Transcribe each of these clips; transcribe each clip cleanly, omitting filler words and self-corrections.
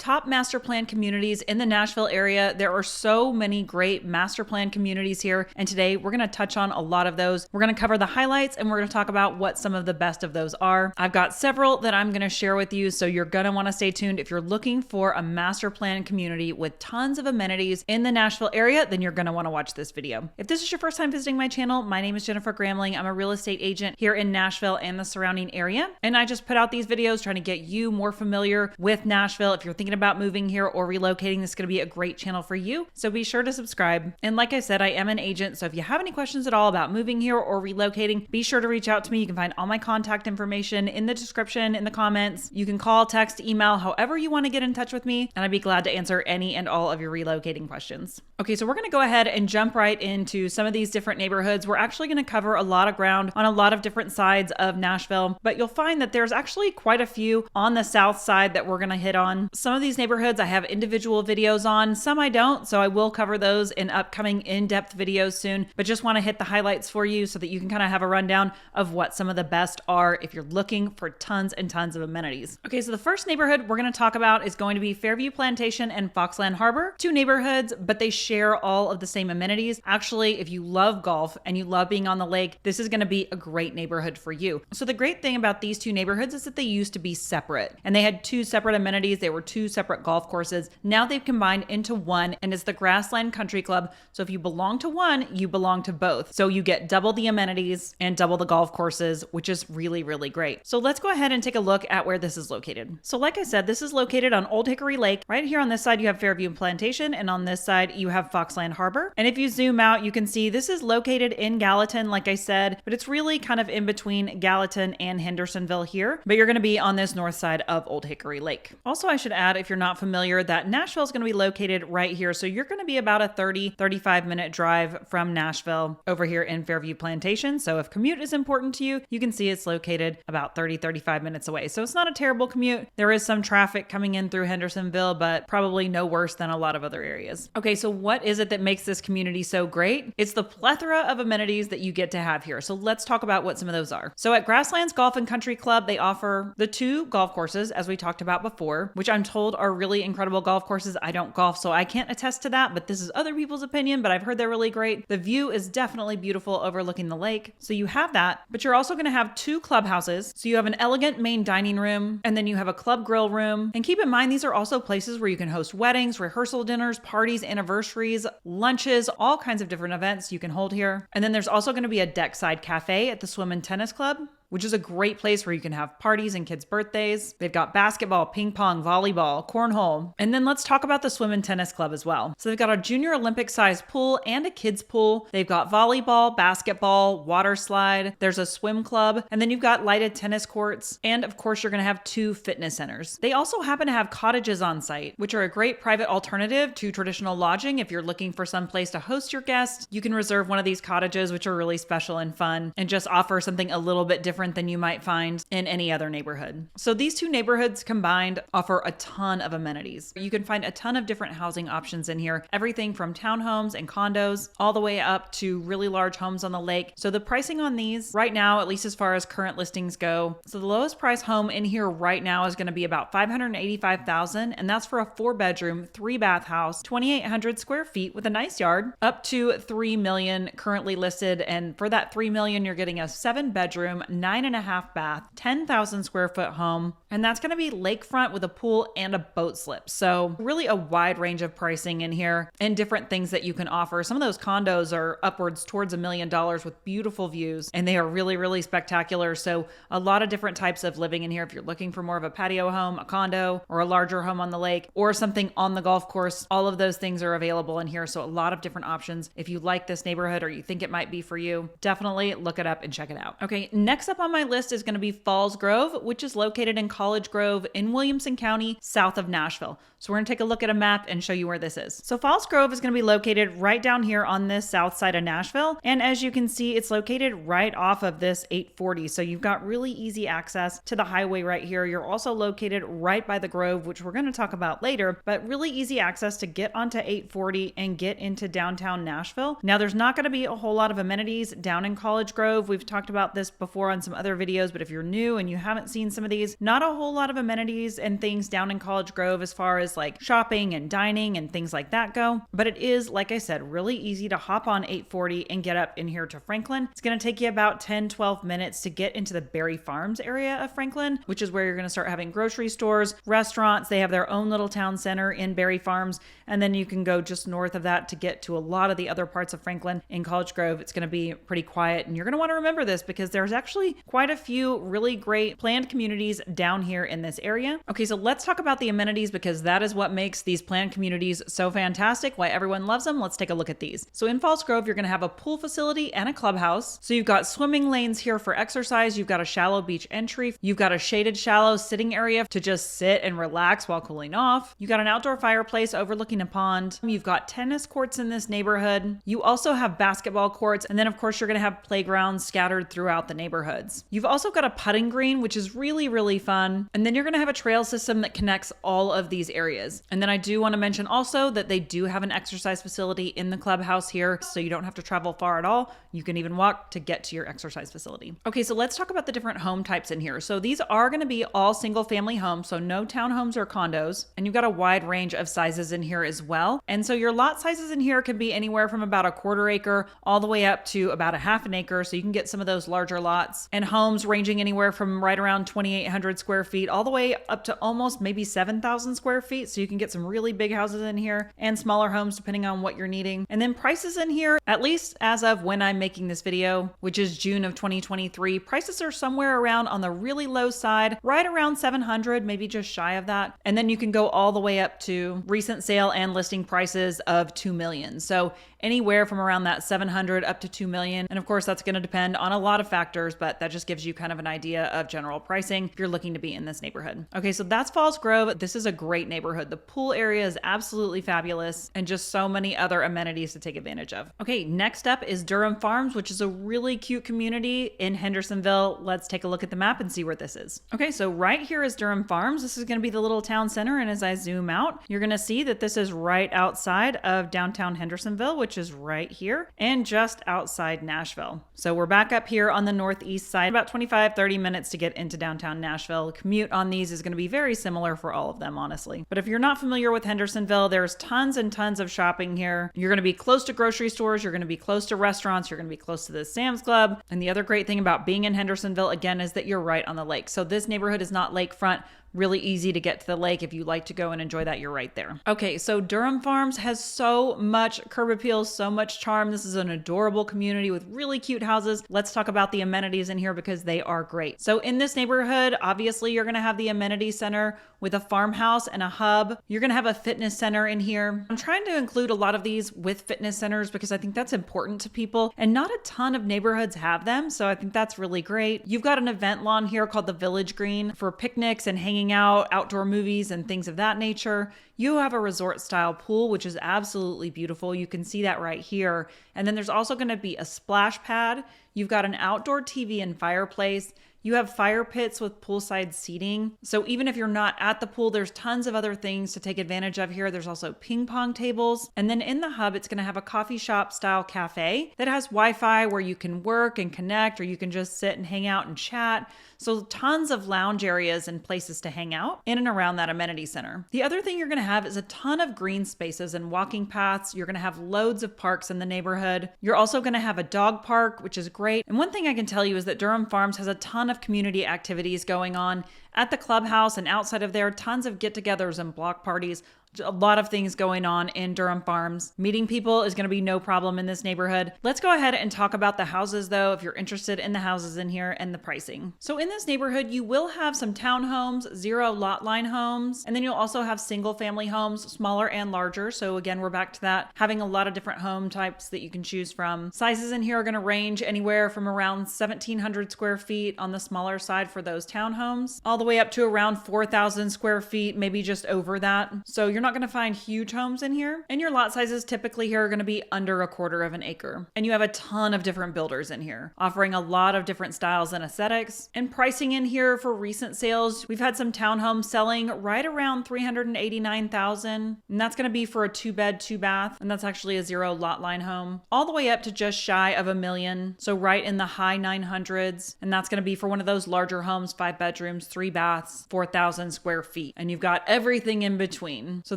top master plan communities in the Nashville area. There are so many great master plan communities here, and today we're going to touch on a lot of those. We're going to cover the highlights and we're going to talk about what some of the best of those are. I've got several that I'm going to share with you, so you're going to want to stay tuned. If you're looking for a master plan community with tons of amenities in the Nashville area, then you're going to want to watch this video. If this is your first time visiting my channel, my name is Jennifer Gramling. I'm a real estate agent here in Nashville and the surrounding area, and I just put out these videos trying to get you more familiar with Nashville. If you're thinking about moving here or relocating, this is going to be a great channel for you. So be sure to subscribe. And like I said, I am an agent. So if you have any questions at all about moving here or relocating, be sure to reach out to me. You can find all my contact information in the description, in the comments. You can call, text, email, however you want to get in touch with me, and I'd be glad to answer any and all of your relocating questions. Okay, so we're going to go ahead and jump right into some of these different neighborhoods. We're actually going to cover a lot of ground on a lot of different sides of Nashville, but you'll find that there's actually quite a few on the south side that we're going to hit on. Some of these neighborhoods I have individual videos on, some I don't, so I will cover those in upcoming in-depth videos soon, but just want to hit the highlights for you so that you can kind of have a rundown of what some of the best are if you're looking for tons and tons of amenities. Okay, so the first neighborhood we're going to talk about is going to be Fairvue, Plantation, and Foxland Harbor. Two neighborhoods, but they share all of the same amenities. Actually, if you love golf and you love being on the lake, this is going to be a great neighborhood for you. So the great thing about these two neighborhoods is that they used to be separate, and they had two separate amenities. They were two separate golf courses. Now they've combined into one, and it's the Grassland Country Club. So if you belong to one, you belong to both. So you get double the amenities and double the golf courses, which is really, really great. So let's go ahead and take a look at where this is located. So like I said, this is located on Old Hickory Lake. Right here on this side, you have Fairvue and Plantation, and on this side, you have Foxland Harbor. And if you zoom out, you can see this is located in Gallatin, like I said, but it's really kind of in between Gallatin and Hendersonville here, but you're going to be on this north side of Old Hickory Lake. Also, I should add, if you're not familiar, that Nashville is going to be located right here. So you're going to be about a 35 minute drive from Nashville over here in Fairvue Plantation. So if commute is important to you, you can see it's located about 35 minutes away. So it's not a terrible commute. There is some traffic coming in through Hendersonville, but probably no worse than a lot of other areas. Okay, so what is it that makes this community so great? It's the plethora of amenities that you get to have here. So let's talk about what some of those are. So at Grasslands Golf and Country Club, they offer the two golf courses, as we talked about before, which I'm told are really incredible golf courses. I don't golf, so I can't attest to that, but this is other people's opinion, but I've heard they're really great. The view is definitely beautiful overlooking the lake. So you have that, but you're also going to have two clubhouses. So you have an elegant main dining room, and then you have a club grill room. And keep in mind, these are also places where you can host weddings, rehearsal dinners, parties, anniversaries, lunches, all kinds of different events you can hold here. And then there's also going to be a deckside cafe at the Swim and Tennis Club, which is a great place where you can have parties and kids' birthdays. They've got basketball, ping pong, volleyball, cornhole. And then let's talk about the Swim and Tennis Club as well. So they've got a junior Olympic-sized pool and a kids' pool. They've got volleyball, basketball, water slide. There's a swim club. And then you've got lighted tennis courts. And of course, you're going to have two fitness centers. They also happen to have cottages on site, which are a great private alternative to traditional lodging. If you're looking for some place to host your guests, you can reserve one of these cottages, which are really special and fun and just offer something a little bit different than you might find in any other neighborhood. So these two neighborhoods combined offer a ton of amenities. You can find a ton of different housing options in here, everything from townhomes and condos all the way up to really large homes on the lake. So the pricing on these right now, at least as far as current listings go, so the lowest price home in here right now is going to be about $585,000, and that's for a 4-bedroom, 3-bath house, 2,800 square feet with a nice yard, up to $3 million currently listed. And for that $3 million, you're getting a 7-bedroom, 9.5 bath, 10,000 square foot home. And that's going to be lakefront with a pool and a boat slip. So really a wide range of pricing in here and different things that you can offer. Some of those condos are upwards towards $1 million with beautiful views, and they are really, really spectacular. So a lot of different types of living in here. If you're looking for more of a patio home, a condo, or a larger home on the lake, or something on the golf course, all of those things are available in here. So a lot of different options. If you like this neighborhood or you think it might be for you, definitely look it up and check it out. Okay, next up on my list is going to be Falls Grove, which is located in College Grove in Williamson County, south of Nashville. So we're going to take a look at a map and show you where this is. So Falls Grove is going to be located right down here on this south side of Nashville. And as you can see, it's located right off of this 840. So you've got really easy access to the highway right here. You're also located right by the Grove, which we're going to talk about later, but really easy access to get onto 840 and get into downtown Nashville. Now, there's not going to be a whole lot of amenities down in College Grove. We've talked about this before on some some other videos, but if you're new and you haven't seen some of these, not a whole lot of amenities and things down in College Grove as far as like shopping and dining and things like that go. But it is, like I said, really easy to hop on 840 and get up in here to Franklin. It's going to take you about 10-12 minutes to get into the Berry Farms area of Franklin, which is where you're going to start having grocery stores, restaurants. They have their own little town center in Berry Farms. And then you can go just north of that to get to a lot of the other parts of Franklin. In College Grove, it's going to be pretty quiet. And you're going to want to remember this because there's actually quite a few really great planned communities down here in this area. Okay, so let's talk about the amenities because that is what makes these planned communities so fantastic, why everyone loves them. Let's take a look at these. So in Falls Grove, you're going to have a pool facility and a clubhouse. So you've got swimming lanes here for exercise. You've got a shallow beach entry. You've got a shaded shallow sitting area to just sit and relax while cooling off. You've got an outdoor fireplace overlooking a pond. You've got tennis courts in this neighborhood. You also have basketball courts. And then of course, you're going to have playgrounds scattered throughout the neighborhoods. You've also got a putting green, which is really, really fun. And then you're going to have a trail system that connects all of these areas. And then I do want to mention also that they do have an exercise facility in the clubhouse here. So you don't have to travel far at all. You can even walk to get to your exercise facility. Okay, so let's talk about the different home types in here. So these are going to be all single family homes. So no townhomes or condos. And you've got a wide range of sizes in here as well. And so your lot sizes in here could be anywhere from about a 1/4 acre all the way up to about a 1/2 acre. So you can get some of those larger lots and homes ranging anywhere from right around 2,800 square feet all the way up to almost maybe 7,000 square feet. So you can get some really big houses in here and smaller homes depending on what you're needing. And then prices in here, at least as of when I'm making this video, which is June of 2023, prices are somewhere around on the really low side, right around 700, maybe just shy of that. And then you can go all the way up to recent sale and listing prices of 2 million. So anywhere from around that 700 up to 2 million. And of course, that's going to depend on a lot of factors, but that just gives you kind of an idea of general pricing if you're looking to be in this neighborhood. Okay, so that's Falls Grove. This is a great neighborhood. The pool area is absolutely fabulous and just so many other amenities to take advantage of. Okay, next up is Durham Farms, which is a really cute community in Hendersonville. Let's take a look at the map and see where this is. Okay, so right here is Durham Farms. This is going to be the little town center. And as I zoom out, you're going to see that this is right outside of downtown Hendersonville, which is right here and just outside Nashville. So we're back up here on the northeast side, about 25-30 minutes to get into downtown Nashville. The commute on these is going to be very similar for all of them, honestly. But if you're not familiar with Hendersonville, there's tons and tons of shopping here. You're going to be close to grocery stores. You're going to be close to restaurants. You're going to be close to the Sam's Club. And the other great thing about being in Hendersonville, again, is that you're right on the lake. So this neighborhood is not lakefront. Really easy to get to the lake. If you like to go and enjoy that, you're right there. Okay, so Durham Farms has so much curb appeal, so much charm. This is an adorable community with really cute houses. Let's talk about the amenities in here because they are great. So in this neighborhood, obviously you're gonna have the amenity center with a farmhouse and a hub. You're gonna have a fitness center in here. I'm trying to include a lot of these with fitness centers because I think that's important to people and not a ton of neighborhoods have them. So I think that's really great. You've got an event lawn here called the Village Green for picnics and hanging out, outdoor movies and things of that nature. You have a resort style pool, which is absolutely beautiful. You can see that right here. And then there's also going to be a splash pad. You've got an outdoor TV and fireplace. You have fire pits with poolside seating. So even if you're not at the pool, there's tons of other things to take advantage of here. There's also ping pong tables. And then in the hub, it's going to have a coffee shop style cafe that has Wi-Fi where you can work and connect, or you can just sit and hang out and chat. So tons of lounge areas and places to hang out in and around that amenity center. The other thing you're going to have is a ton of green spaces and walking paths. You're going to have loads of parks in the neighborhood. You're also going to have a dog park, which is great. And one thing I can tell you is that Durham Farms has a ton of community activities going on at the clubhouse and outside of there, tons of get-togethers and block parties. A lot of things going on in Durham Farms. Meeting people is going to be no problem in this neighborhood. Let's go ahead and talk about the houses though, if you're interested in the houses in here and the pricing. So in this neighborhood, you will have some townhomes, 0 lot line homes, and then you'll also have single family homes, smaller and larger. So again, we're back to that, having a lot of different home types that you can choose from. Sizes in here are going to range anywhere from around 1,700 square feet on the smaller side for those townhomes, all the way up to around 4,000 square feet, maybe just over that. So you're not going to find huge homes in here. And your lot sizes typically here are going to be under a quarter of an acre. And you have a ton of different builders in here, offering a lot of different styles and aesthetics. And pricing in here for recent sales, we've had some townhomes selling right around $389,000. And that's going to be for a 2-bed, 2-bath. And that's actually a 0 lot line home, all the way up to just shy of $1 million. So right in the high 900s. And that's going to be for one of those larger homes, 5 bedrooms, 3 baths, 4,000 square feet. And you've got everything in between. So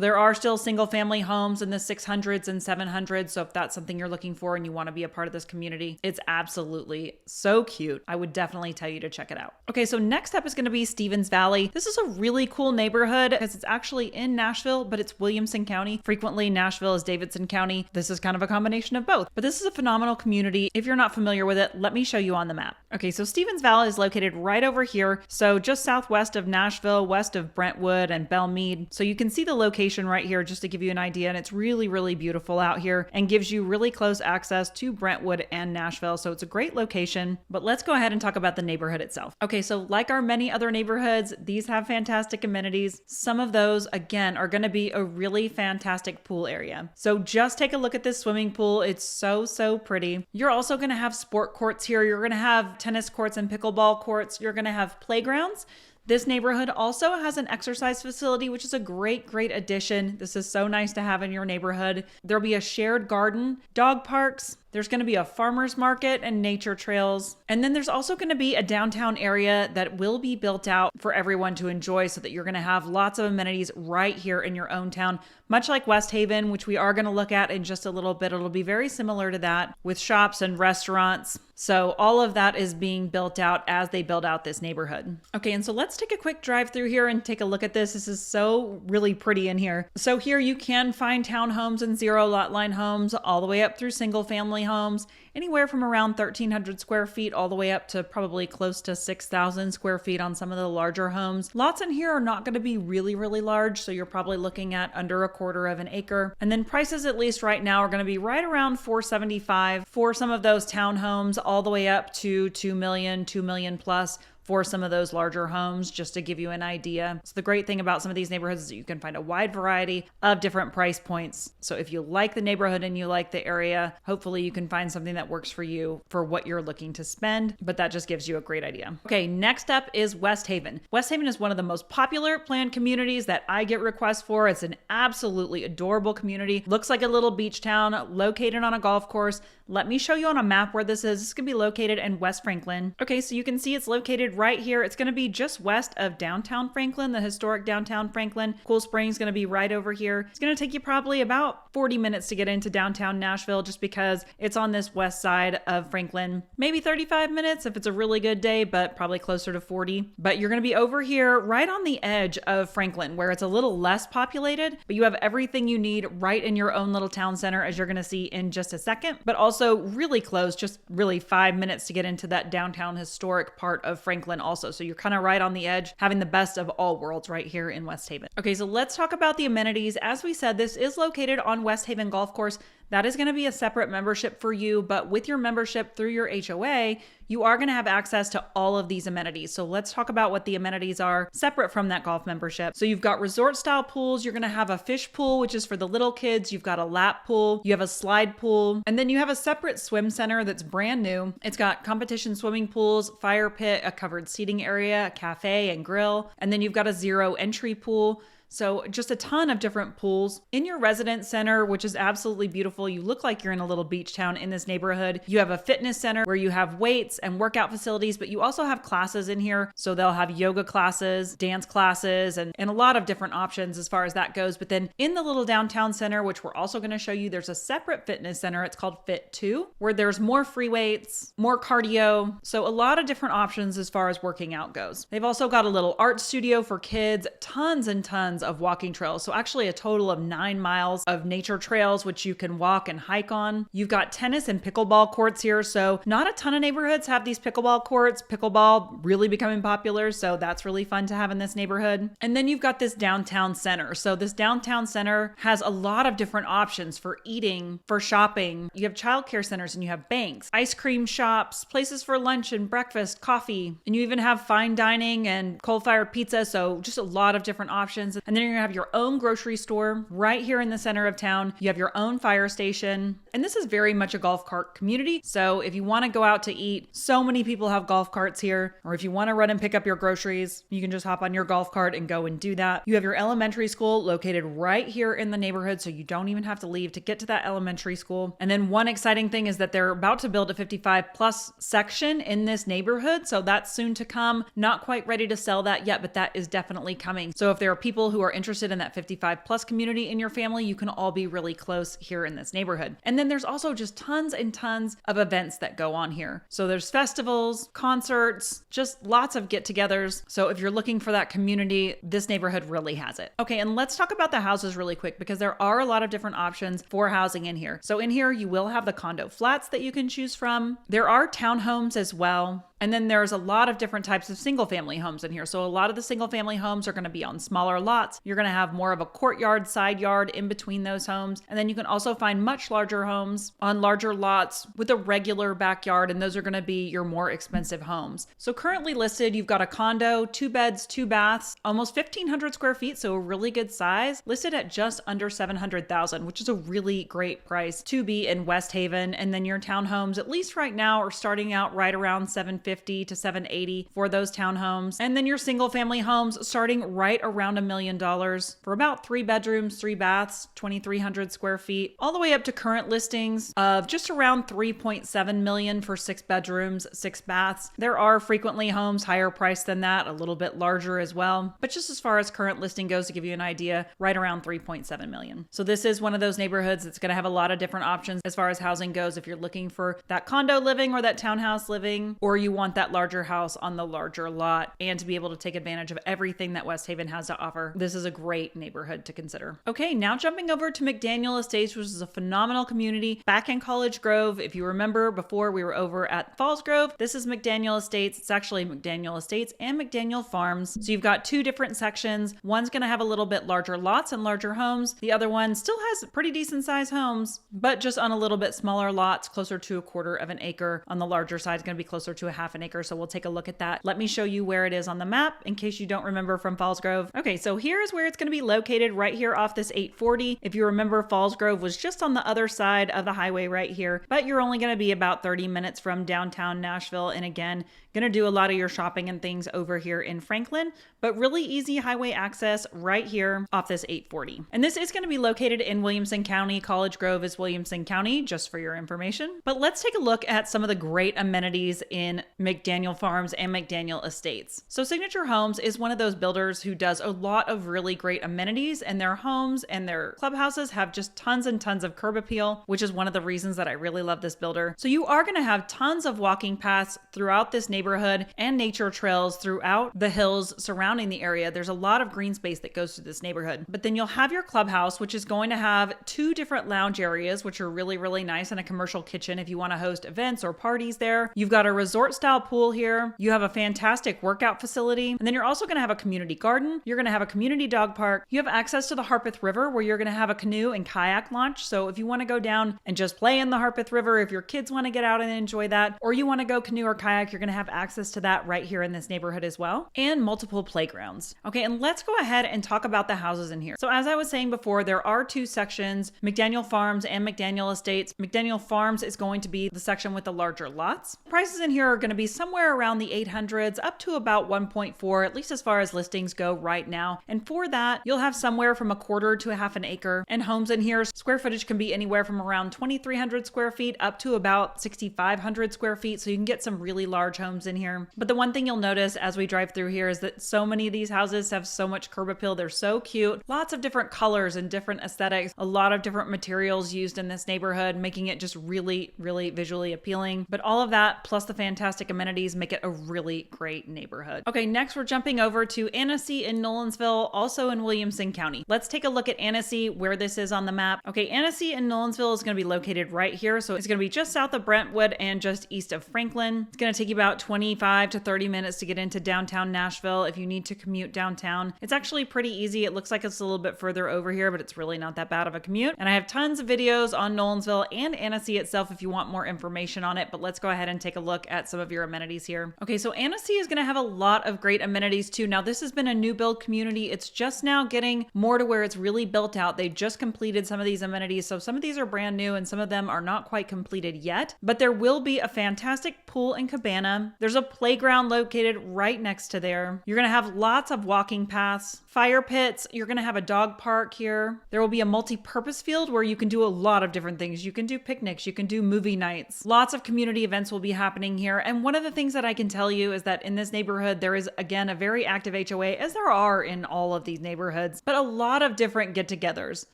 there are still single family homes in the 600s and 700s. So if that's something you're looking for and you want to be a part of this community, it's absolutely so cute. I would definitely tell you to check it out. Okay, so next up is going to be Stevens Valley. This is a really cool neighborhood because it's actually in Nashville, but it's Williamson County. Frequently, Nashville is Davidson County. This is kind of a combination of both, but this is a phenomenal community. If you're not familiar with it, let me show you on the map. Okay, so Stevens Valley is located right over here. So just southwest of Nashville, west of Brentwood and Belmead. So you can see the location right here just to give you an idea. And it's really, really beautiful out here and gives you really close access to Brentwood and Nashville. So it's a great location, but let's go ahead and talk about the neighborhood itself. Okay, so like our many other neighborhoods, these have fantastic amenities. Some of those, again, are going to be a really fantastic pool area. So just take a look at this swimming pool. It's so, so pretty. You're also going to have sport courts here. You're going to have tennis courts and pickleball courts. You're going to have playgrounds. This neighborhood also has an exercise facility, which is a great, great addition. This is so nice to have in your neighborhood. There'll be a shared garden, dog parks. There's going to be a farmer's market and nature trails. And then there's also going to be a downtown area that will be built out for everyone to enjoy so that you're going to have lots of amenities right here in your own town, much like West Haven, which we are going to look at in just a little bit. It'll be very similar to that with shops and restaurants. So all of that is being built out as they build out this neighborhood. Okay, and so let's take a quick drive through here and take a look at this. This is so really pretty in here. So here you can find townhomes and 0 lot line homes all the way up through single family homes, anywhere from around 1,300 square feet all the way up to probably close to 6,000 square feet on some of the larger homes. Lots in here are not going to be really, really large, so you're probably looking at under a quarter of an acre. And then prices, at least right now, are going to be right around $475 for some of those townhomes, all the way up to $2 million plus for some of those larger homes, just to give you an idea. So the great thing about some of these neighborhoods is that you can find a wide variety of different price points. So if you like the neighborhood and you like the area, hopefully you can find something that works for you for what you're looking to spend, but that just gives you a great idea. Okay, next up is West Haven. West Haven is one of the most popular planned communities that I get requests for. It's an absolutely adorable community. Looks like a little beach town located on a golf course. Let me show you on a map where this is. This is going to be located in West Franklin. Okay, so you can see it's located right here. It's going to be just west of downtown Franklin, the historic downtown Franklin. Cool Springs is going to be right over here. It's going to take you probably about 40 minutes to get into downtown Nashville just because it's on this west side of Franklin. Maybe 35 minutes if it's a really good day, but probably closer to 40. But you're going to be over here right on the edge of Franklin where it's a little less populated, but you have everything you need right in your own little town center, as you're going to see in just a second, but also really close, just really 5 minutes to get into that downtown historic part of Franklin also. So you're kind of right on the edge, having the best of all worlds right here in West Haven. Okay, so let's talk about the amenities. As we said, this is located on West Haven Golf Course. That is going to be a separate membership for you, but with your membership through your HOA, you are going to have access to all of these amenities. So let's talk about what the amenities are separate from that golf membership. So you've got resort style pools. You're going to have a fish pool, which is for the little kids. You've got a lap pool. You have a slide pool. And then you have a separate swim center that's brand new. It's got competition swimming pools, fire pit, a covered seating area, a cafe and grill. And then you've got a 0 entry pool. So just a ton of different pools. In your residence center, which is absolutely beautiful, you look like you're in a little beach town in this neighborhood. You have a fitness center where you have weights and workout facilities, but you also have classes in here. So they'll have yoga classes, dance classes, and a lot of different options as far as that goes. But then in the little downtown center, which we're also going to show you, there's a separate fitness center. It's called Fit 2, where there's more free weights, more cardio. So a lot of different options as far as working out goes. They've also got a little art studio for kids, tons and tons of walking trails. So actually a total of 9 miles of nature trails, which you can walk and hike on. You've got tennis and pickleball courts here. So not a ton of neighborhoods have these pickleball courts. Pickleball really becoming popular. So that's really fun to have in this neighborhood. And then you've got this downtown center. So this downtown center has a lot of different options for eating, for shopping. You have childcare centers and you have banks, ice cream shops, places for lunch and breakfast, coffee, and you even have fine dining and coal-fired pizza. So just a lot of different options. And then you're gonna have your own grocery store right here in the center of town. You have your own fire station. And this is very much a golf cart community. So if you want to go out to eat, so many people have golf carts here. Or if you want to run and pick up your groceries, you can just hop on your golf cart and go and do that. You have your elementary school located right here in the neighborhood, so you don't even have to leave to get to that elementary school. And then one exciting thing is that they're about to build a 55 plus section in this neighborhood. So that's soon to come. Not quite ready to sell that yet, but that is definitely coming. So if there are people who are interested in that 55 plus community in your family, you can all be really close here in this neighborhood. And then there's also just tons and tons of events that go on here. So there's festivals, concerts, just lots of get-togethers. So if you're looking for that community, this neighborhood really has it. Okay, and let's talk about the houses really quick because there are a lot of different options for housing in here. So in here, you will have the condo flats that you can choose from. There are townhomes as well. And then there's a lot of different types of single family homes in here. So a lot of the single family homes are going to be on smaller lots. You're going to have more of a courtyard, side yard in between those homes. And then you can also find much larger homes on larger lots with a regular backyard. And those are going to be your more expensive homes. So currently listed, you've got a condo, 2 beds, 2 baths, almost 1,500 square feet. So a really good size, listed at just under $700,000, which is a really great price to be in West Haven. And then your townhomes, at least right now, are starting out right around $750,000 to $780,000 for those townhomes. And then your single family homes starting right around $1 million for about 3 bedrooms, 3 baths, 2,300 square feet, all the way up to current listings of just around $3.7 million for 6 bedrooms, 6 baths. There are frequently homes higher priced than that, a little bit larger as well. But just as far as current listing goes, to give you an idea, right around $3.7 million. So this is one of those neighborhoods that's going to have a lot of different options as far as housing goes. If you're looking for that condo living or that townhouse living, or you want that larger house on the larger lot and to be able to take advantage of everything that West Haven has to offer, this is a great neighborhood to consider. Okay, now jumping over to McDaniel Estates, which is a phenomenal community back in College Grove. If you remember before, we were over at Falls Grove. This is McDaniel Estates. It's actually McDaniel Estates and McDaniel Farms. So you've got 2 different sections. One's going to have a little bit larger lots and larger homes. The other one still has pretty decent sized homes, but just on a little bit smaller lots, closer to 1/4 of an acre. On the larger side, it's going to be closer to 1/2 an acre. So we'll take a look at that. Let me show you where it is on the map in case you don't remember from Falls Grove. Okay, so here's where it's going to be located, right here off this 840. If you remember, Falls Grove was just on the other side of the highway right here, but you're only going to be about 30 minutes from downtown Nashville. And again, going to do a lot of your shopping and things over here in Franklin, but really easy highway access right here off this 840. And this is going to be located in Williamson County. College Grove is Williamson County, just for your information. But let's take a look at some of the great amenities in McDaniel Farms and McDaniel Estates. So Signature Homes is one of those builders who does a lot of really great amenities, and their homes and their clubhouses have just tons and tons of curb appeal, which is one of the reasons that I really love this builder. So you are going to have tons of walking paths throughout this neighborhood and nature trails throughout the hills surrounding the area. There's a lot of green space that goes through this neighborhood. But then you'll have your clubhouse, which is going to have 2 different lounge areas, which are really, really nice, and a commercial kitchen if you want to host events or parties there. You've got a resort style pool here. You have a fantastic workout facility. And then you're also going to have a community garden. You're going to have a community dog park. You have access to the Harpeth River, where you're going to have a canoe and kayak launch. So if you want to go down and just play in the Harpeth River, if your kids want to get out and enjoy that, or you want to go canoe or kayak, you're going to have access to that right here in this neighborhood as well, and multiple playgrounds. Okay, and let's go ahead and talk about the houses in here. So as I was saying before, there are 2 sections, McDaniel Farms and McDaniel Estates. McDaniel Farms is going to be the section with the larger lots. Prices in here are going to be somewhere around the 800s up to about 1.4, at least as far as listings go right now. And for that, you'll have somewhere from 1/4 to 1/2 an acre. And homes in here, square footage can be anywhere from around 2,300 square feet up to about 6,500 square feet. So you can get some really large homes in here. But the one thing you'll notice as we drive through here is that so many of these houses have so much curb appeal. They're so cute. Lots of different colors and different aesthetics. A lot of different materials used in this neighborhood, making it just really, really visually appealing. But all of that, plus the fantastic fantastic amenities make it a really great neighborhood. Okay, next we're jumping over to Annesee in Nolensville, also in Williamson County. Let's take a look at Annesee, where this is on the map. Okay, Annesee in Nolensville is going to be located right here. So it's going to be just south of Brentwood and just east of Franklin. It's going to take you about 25 to 30 minutes to get into downtown Nashville if you need to commute downtown. It's actually pretty easy. It looks like it's a little bit further over here, but it's really not that bad of a commute. And I have tons of videos on Nolensville and Annesee itself if you want more information on it, but let's go ahead and take a look at some of your amenities here. Okay, so Annesee is going to have a lot of great amenities too. Now, this has been a new build community. It's just now getting more to where it's really built out. They just completed some of these amenities. So some of these are brand new and some of them are not quite completed yet, but there will be a fantastic pool and cabana. There's a playground located right next to there. You're going to have lots of walking paths, fire pits. You're going to have a dog park here. There will be a multi-purpose field where you can do a lot of different things. You can do picnics, you can do movie nights. Lots of community events will be happening here. And one of the things that I can tell you is that in this neighborhood, there is again a very active HOA, as there are in all of these neighborhoods, but a lot of different get-togethers.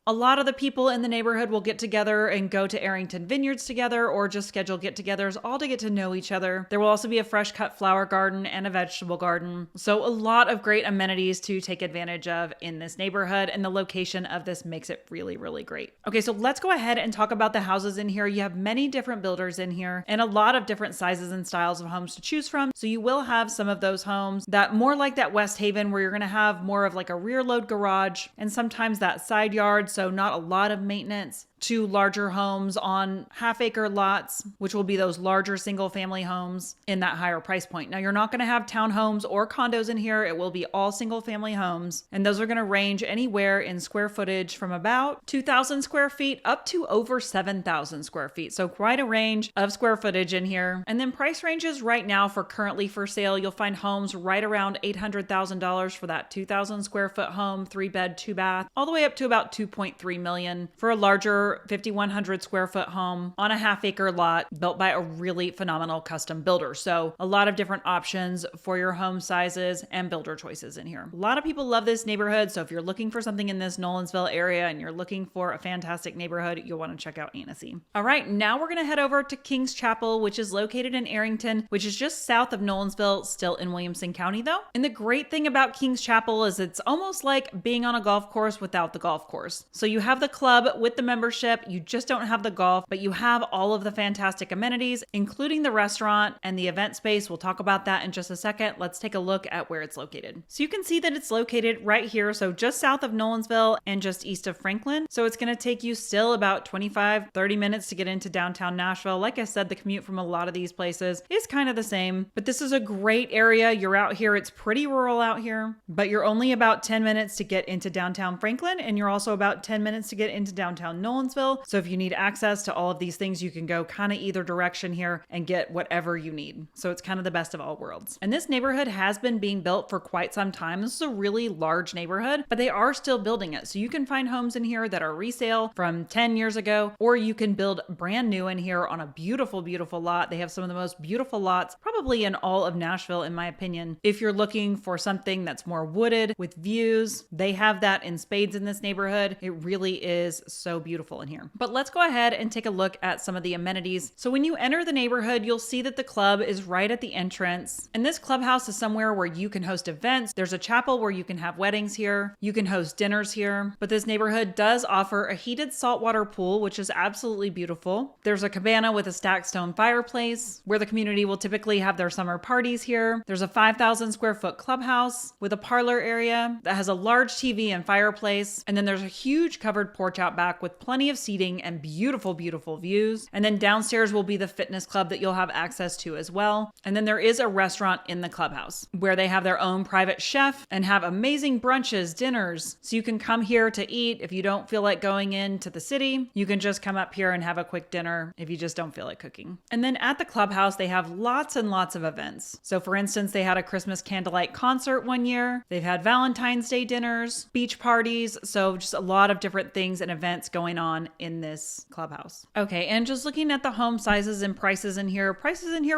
A lot of the people in the neighborhood will get together and go to Arrington Vineyards together or just schedule get-togethers all to get to know each other. There will also be a fresh cut flower garden and a vegetable garden. So a lot of great amenities to take advantage of in this neighborhood, and the location of this makes it really, really great. Okay, so let's go ahead and talk about the houses in here. You have many different builders in here and a lot of different sizes and styles of homes to choose from. So you will have some of those homes that more like that West Haven where you're going to have more of like a rear load garage and sometimes that side yard. So not a lot of maintenance, to larger homes on half-acre lots, which will be those larger single-family homes in that higher price point. Now, you're not going to have townhomes or condos in here. It will be all single-family homes, and those are going to range anywhere in square footage from about 2,000 square feet up to over 7,000 square feet. So quite a range of square footage in here. And then price ranges right now for currently for sale, you'll find homes right around $800,000 for that 2,000 square foot home, 3-bed, 2-bath, all the way up to about $2.3 million for a larger 5,100 square foot home on a half-acre lot built by a really phenomenal custom builder. So a lot of different options for your home sizes and builder choices in here. A lot of people love this neighborhood. So if you're looking for something in this Nolensville area and you're looking for a fantastic neighborhood, you'll want to check out Annesee. All right, now we're going to head over to Kings Chapel, which is located in Arrington, which is just south of Nolensville, still in Williamson County though. And the great thing about Kings Chapel is it's almost like being on a golf course without the golf course. So you have the club with the membership. You just don't have the golf, but you have all of the fantastic amenities, including the restaurant and the event space. We'll talk about that in just a second. Let's take a look at where it's located. So you can see that it's located right here. So just south of Nolensville and just east of Franklin. So it's going to take you still about 25-30 minutes to get into downtown Nashville. Like I said, the commute from a lot of these places is kind of the same, but this is a great area. You're out here. It's pretty rural out here, but you're only about 10 minutes to get into downtown Franklin. And you're also about 10 minutes to get into downtown Nolensville. So if you need access to all of these things, you can go kind of either direction here and get whatever you need. So it's kind of the best of all worlds. And this neighborhood has been being built for quite some time. This is a really large neighborhood, but they are still building it. So you can find homes in here that are resale from 10 years ago, or you can build brand new in here on a beautiful, beautiful lot. They have some of the most beautiful lots probably in all of Nashville, in my opinion. If you're looking for something that's more wooded with views, they have that in spades in this neighborhood. It really is so beautiful in here. But let's go ahead and take a look at some of the amenities. So when you enter the neighborhood, you'll see that the club is right at the entrance. And this clubhouse is somewhere where you can host events. There's a chapel where you can have weddings here. You can host dinners here. But this neighborhood does offer a heated saltwater pool, which is absolutely beautiful. There's a cabana with a stacked stone fireplace where the community will typically have their summer parties here. There's a 5,000 square foot clubhouse with a parlor area that has a large TV and fireplace. And then there's a huge covered porch out back with plenty of seating and beautiful, beautiful views. And then downstairs will be the fitness club that you'll have access to as well. And then there is a restaurant in the clubhouse where they have their own private chef and have amazing brunches, dinners. So you can come here to eat. If you don't feel like going into the city, you can just come up here and have a quick dinner if you just don't feel like cooking. And then at the clubhouse, they have lots and lots of events. So for instance, they had a Christmas candlelight concert one year. They've had Valentine's Day dinners, beach parties. So just a lot of different things and events going on in this clubhouse. Okay, and just looking at the home sizes and prices in here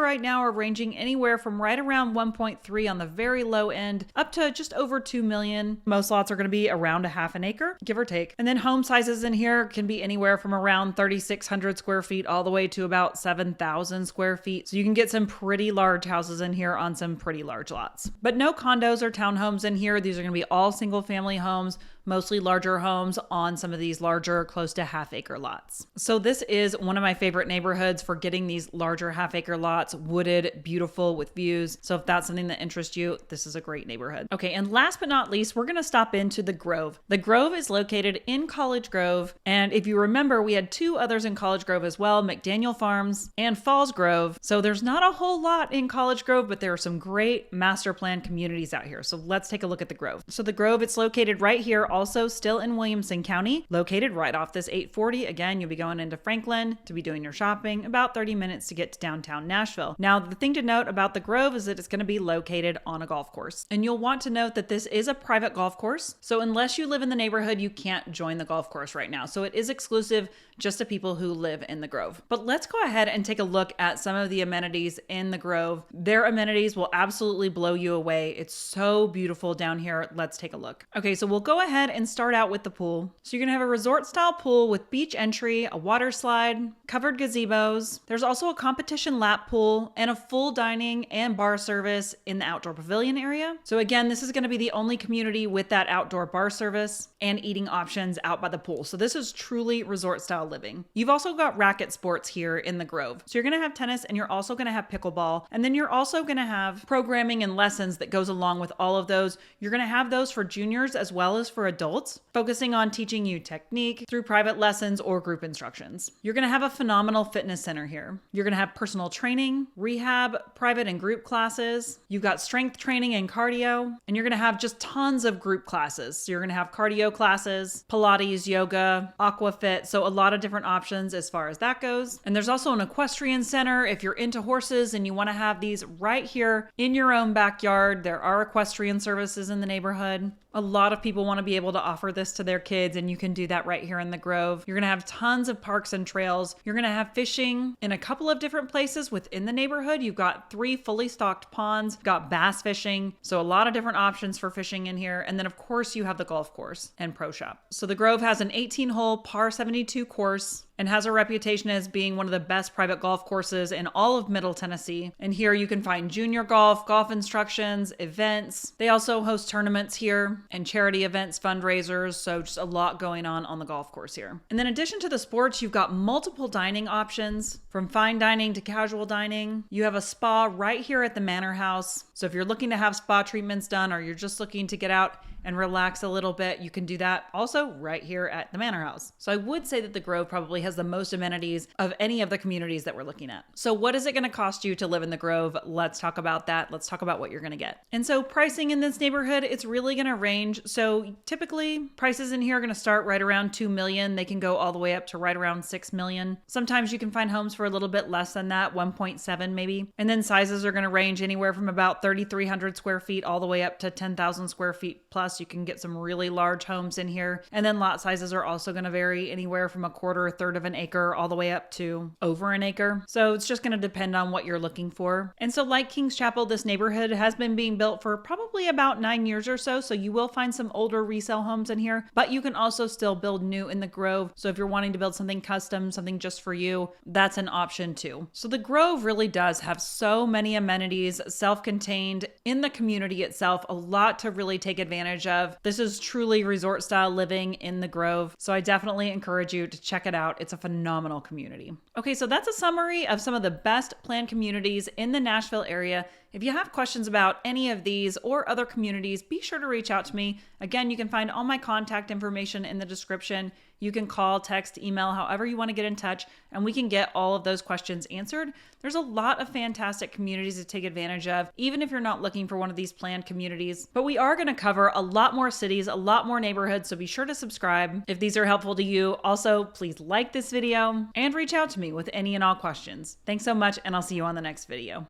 right now are ranging anywhere from right around 1.3 on the very low end up to just over 2 million. Most lots are going to be around a half an acre, give or take. And then home sizes in here can be anywhere from around 3,600 square feet all the way to about 7,000 square feet. So you can get get some pretty large houses in here on some pretty large lots. But no condos or townhomes in here. These are going to be all single family homes, mostly larger homes on some of these larger, close to half-acre lots. So this is one of my favorite neighborhoods for getting these larger half-acre lots, wooded, beautiful with views. So if that's something that interests you, this is a great neighborhood. Okay, and last but not least, we're going to stop into the Grove. The Grove is located in College Grove, and if you remember, we had two others in College Grove as well, McDaniel Farms and Falls Grove. So there's not a whole lot in College Grove, but there are some great master plan communities out here. So let's take a look at the Grove. So the Grove, it's located right here, also still in Williamson County, located right off this 840. Again, you'll be going into Franklin to be doing your shopping, about 30 minutes to get to downtown Nashville. Now, the thing to note about the Grove is that it's going to be located on a golf course. And you'll want to note that this is a private golf course. So unless you live in the neighborhood, you can't join the golf course right now. So it is exclusive just to people who live in the Grove. But let's go ahead and take a look at some of the amenities in the Grove. Their amenities will absolutely blow you away. It's so beautiful down here. Let's take a look. Okay, so we'll go ahead and start out with the pool. So you're gonna have a resort style pool with beach entry, a water slide, covered gazebos. There's also a competition lap pool and a full dining and bar service in the outdoor pavilion area. So again, this is gonna be the only community with that outdoor bar service and eating options out by the pool. So this is truly resort style living. You've also got racket sports here in the Grove. So you're going to have tennis and you're also going to have pickleball. And then you're also going to have programming and lessons that goes along with all of those. You're going to have those for juniors as well as for adults, focusing on teaching you technique through private lessons or group instructions. You're going to have a phenomenal fitness center here. You're going to have personal training, rehab, private and group classes. You've got strength training and cardio, and you're going to have just tons of group classes. So you're going to have cardio classes, Pilates, yoga, aquafit. So a lot of different options as far as that goes. And there's also an equestrian center if you're into horses and you want to have these right here in your own backyard. There are equestrian services in the neighborhood. A lot of people want to be able to offer this to their kids, and you can do that right here in the Grove. You're going to have tons of parks and trails. You're going to have fishing in a couple of different places within the neighborhood. You've got 3 fully stocked ponds, you've got bass fishing. So a lot of different options for fishing in here. And then of course you have the golf course and pro shop. So the Grove has an 18-hole par 72 course and has a reputation as being one of the best private golf courses in all of Middle Tennessee. And here you can find junior golf, golf instructions, events. They also host tournaments here and charity events, fundraisers. So just a lot going on the golf course here. And then in addition to the sports, you've got multiple dining options from fine dining to casual dining. You have a spa right here at the Manor House. So if you're looking to have spa treatments done or you're just looking to get out and relax a little bit, you can do that also right here at the Manor House. So I would say that the Grove probably has the most amenities of any of the communities that we're looking at. So what is it going to cost you to live in the Grove? Let's talk about that. Let's talk about what you're going to get. And so pricing in this neighborhood, it's really going to range. So typically prices in here are going to start right around $2 million. They can go all the way up to right around $6 million. Sometimes you can find homes for a little bit less than that, 1.7 maybe. And then sizes are going to range anywhere from about 3,300 square feet all the way up to 10,000 square feet plus. You can get some really large homes in here. And then lot sizes are also going to vary anywhere from a quarter, a third of an acre, all the way up to over an acre. So it's just going to depend on what you're looking for. And so like Kings Chapel, this neighborhood has been being built for probably about 9 years or so. So you will find some older resale homes in here, but you can also still build new in the Grove. So if you're wanting to build something custom, something just for you, that's an option too. So the Grove really does have so many amenities, self-contained in the community itself, a lot to really take advantage of. This is truly resort style living in the Grove. So I definitely encourage you to check it out. It's a phenomenal community. Okay, so that's a summary of some of the best planned communities in the Nashville area. If you have questions about any of these or other communities, be sure to reach out to me. Again, you can find all my contact information in the description. You can call, text, email, however you want to get in touch, and we can get all of those questions answered. There's a lot of fantastic communities to take advantage of, even if you're not looking for one of these planned communities. But we are going to cover a lot more cities, a lot more neighborhoods, so be sure to subscribe if these are helpful to you. Also, please like this video and reach out to me with any and all questions. Thanks so much, and I'll see you on the next video.